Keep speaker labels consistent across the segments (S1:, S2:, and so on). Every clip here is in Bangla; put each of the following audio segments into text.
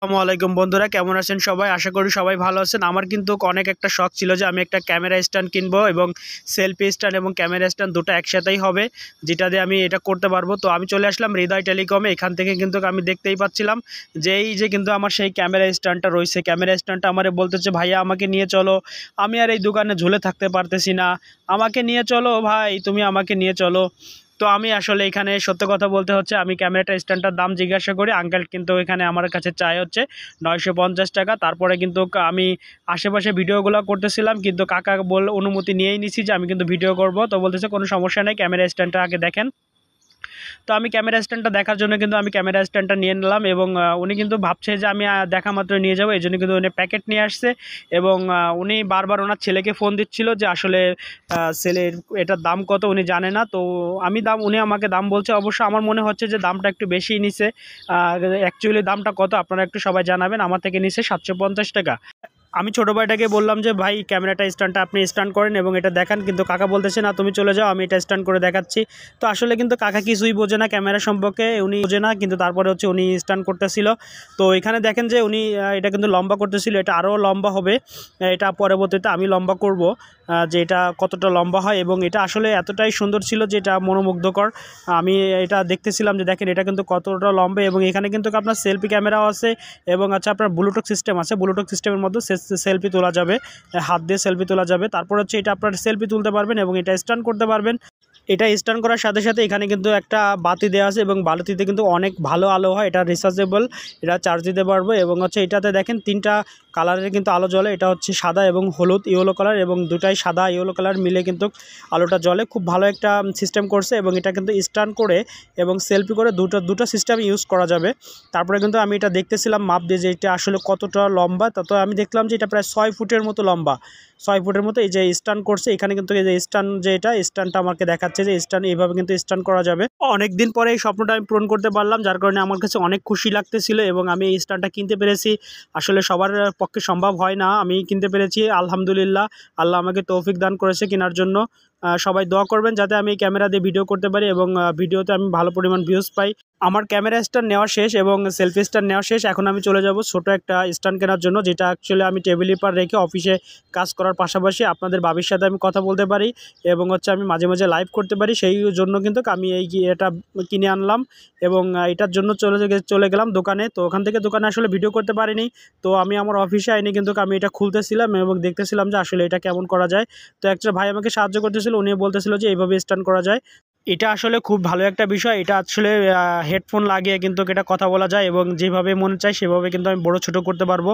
S1: আসসালামু আলাইকুম বন্ধুরা, কেমন আছেন সবাই? আশা করি সবাই ভালো আছেন। আমার কিন্তু অনেক একটা শখ ছিল যে আমি একটা ক্যামেরা স্ট্যান্ড কিনবো এবং সেলফি স্ট্যান্ড এবং ক্যামেরা স্ট্যান্ড দুটো একসাথেই হবে, যেটা দিয়ে আমি এটা করতে পারবো। তো আমি চলে আসলাম হৃদয় টেলিকমে। এখান থেকে কিন্তু আমি দেখতেই পাচ্ছিলাম যে এই যে কিন্তু আমার সেই ক্যামেরা স্ট্যান্ডটা রয়েছে। ক্যামেরা স্ট্যান্ডটা আমারে বলতেছে, ভাইয়া আমাকে নিয়ে চলো, আমি আর এই দোকানে ঝুলে থাকতে পারতেছি না, আমাকে নিয়ে চলো ভাই, তুমি আমাকে নিয়ে চলো। তো আমি আসলে এখানে সত্য কথা বলতে হচ্ছে, আমি ক্যামেরাটা স্ট্যান্ডটার দাম জিজ্ঞাসা করি, আঙ্কেল কিন্তু এখানে আমার কাছে চাই হচ্ছে 950 টাকা। তারপরে কিন্তু আমি আশেপাশে ভিডিওগুলো করতেছিলাম, কিন্তু কাকা অনুমতি নিয়েই নিছি যে আমি কিন্তু ভিডিও করব। তো বলতেছে কোনো সমস্যা নেই, ক্যামেরা স্ট্যান্ডটা আগে দেখেন। তো আমি ক্যামেরা স্ট্যান্ডটা দেখার জন্য কিন্তু আমি ক্যামেরা স্ট্যান্ডটা নিয়ে নিলাম, এবং উনি কিন্তু ভাবছে যে আমি দেখা মাত্র নিয়ে যাবো, এই জন্য কিন্তু উনি প্যাকেট নিয়ে আসছে। এবং উনি বারবার ওনার ছেলেকে ফোন দিচ্ছিল যে আসলে ছেলের এটার দাম কত, উনি জানে না। তো উনি আমাকে দাম বলছে। অবশ্য আমার মনে হচ্ছে যে দামটা একটু বেশিই নিছে। অ্যাকচুয়ালি দামটা কত আপনারা একটু সবাই জানাবেন। আমার থেকে নিছে 750 টাকা। আমি ছোটো ভাইটাকে বললাম যে ভাই ক্যামেরাটা স্ট্যান্ডটা আপনি স্ট্যান্ড করেন এবং এটা দেখান, কিন্তু কাকা বলতেছে না, তুমি চলে যাও, আমি এটা স্ট্যান্ড করে দেখাচ্ছি। তো আসলে কিন্তু কাকা কিছুই বোঝে না ক্যামেরা সম্পর্কে, উনি বোঝে না, কিন্তু তারপরে হচ্ছে উনি স্ট্যান্ড করতেছিল। তো এখানে দেখেন যে উনি এটা কিন্তু লম্বা করতেছিল, এটা আরও লম্বা হবে। এটা পরবর্তীতে আমি লম্বা করব, যে এটা কতটা লম্বা হয়। এবং এটা আসলে এতটাই সুন্দর ছিল যে এটা মনোমুগ্ধকর। আমি এটা দেখতেছিলাম যে দেখেন এটা কিন্তু কতটা লম্বা, এবং এখানে কিন্তু আপনার সেলফি ক্যামেরাও আছে, এবং আচ্ছা আপনার ব্লুটুথ সিস্টেম আছে। ব্লুটুথ সিস্টেমের মধ্যে সেলফি তোলা যাবে, হাত দিয়ে সেলফি তোলা যাবে। তারপর হচ্ছে এটা আপনার সেলফি তুলতে পারবেন এবং এটা স্ট্যান্ড করতে পারবেন। এটা স্ট্যান্ড করার সাথে সাথে এখানে কিন্তু একটা বাতি দেওয়া আছে, এবং বাতিতে কিন্তু অনেক ভালো আলো হয়। এটা রিচার্জেবল, এটা চার্জ দিতে পারবো। এবং হচ্ছে এটাতে দেখেন তিনটা কালারের কিন্তু আলো জ্বলে। এটা হচ্ছে সাদা এবং হলুদ ইয়েলো কালার, এবং দুটাই সাদা ইয়েলো কালার মিলে কিন্তু আলোটা জ্বলে। খুব ভালো একটা সিস্টেম করছে, এবং এটা কিন্তু স্ট্যান্ড করে এবং সেলফি করে দুটো সিস্টেম ইউজ করা যাবে। তারপরে কিন্তু আমি এটা দেখতেছিলাম মাপ দিয়ে যে এটা আসলে কতটা লম্বা। তো আমি দেখলাম যে এটা প্রায় 6 ফুটের মতো লম্বা, 6 ফুটের মতো। এই যে স্ট্যান্ড করছে এখানে কিন্তু, এই যে স্ট্যান্ড, যে এটা স্ট্যান্ডটা আমাকে দেখাচ্ছে যে স্ট্যান্ড এইভাবে কিন্তু স্ট্যান্ড করা যাবে। অনেক দিন পরে এই স্বপ্নটা আমি পূরণ করতে পারলাম, যার কারণে আমার কাছে অনেক খুশি লাগতেছিল, এবং আমি এই স্ট্যান্ডটা কিনতে পেরেছি। আসলে সবার পক্ষে সম্ভব হয় না, আমি কিনতে পেরেছি আলহামদুলিল্লাহ। আল্লাহ আমাকে তৌফিক দান করেছে কেনার জন্য। সবাই দোয়া করবেন যাতে আমি এই ক্যামেরা দিয়ে ভিডিও করতে পারি এবং ভিডিওতে আমি ভালো পরিমাণ ভিউজ পাই। আমার ক্যামেরা স্ট্যান্ড নেওয়া শেষ এবং সেলফি স্ট্যান্ড নেওয়া শেষ। এখন আমি চলে যাব ছোটো একটা স্ট্যান্ড কেনার জন্য, যেটা অ্যাকচুয়ালি আমি টেবিলের উপর রেখে অফিসে কাজ করার পাশাপাশি আপনাদের ভাবির সাথে আমি কথা বলতে পারি, এবং হচ্ছে আমি মাঝে মাঝে লাইভ করতে পারি। সেই জন্য কিন্তু আমি এটা কিনে আনলাম, এবং এটার জন্য চলে গেলাম দোকানে। তো ওখান থেকে দোকানে আসলে ভিডিও করতে পারিনি। তো আমি আমার অফিসে আইনি কিন্তু আমি এটা খুলতেছিলাম এবং দেখতেছিলাম যে আসলে এটা কেমন করা যায়। তো একটা ভাই আমাকে সাহায্য করতেছিল, উনি বলতেছিল যে এইভাবে স্ট্যান্ড করা যায়। এটা আসলে খুব ভালো একটা বিষয়। এটা আসলে হেডফোন লাগিয়ে কিন্তু এটা কথা বলা যায়, এবং যেভাবে মন চায় সেভাবে কিন্তু আমি বড় ছোট করতে পারবো,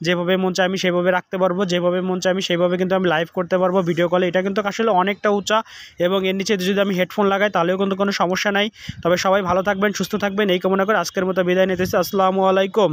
S1: যেভাবে মন চায় আমি সেভাবে রাখতে পারবো, যেভাবে মন চায় আমি সেভাবে কিন্তু আমি লাইভ করতে পারবো ভিডিও কলে। এটা কিন্তু আসলে অনেকটা উঁচা, এবং এর নিচে যদি আমি হেডফোন লাগাই তাহলেও কিন্তু কোনো সমস্যা নাই। তবে সবাই ভালো থাকবেন, সুস্থ থাকবেন, এই কামনা করে আজকের মতো বিদায় নিতেছি। আসসালামু আলাইকুম।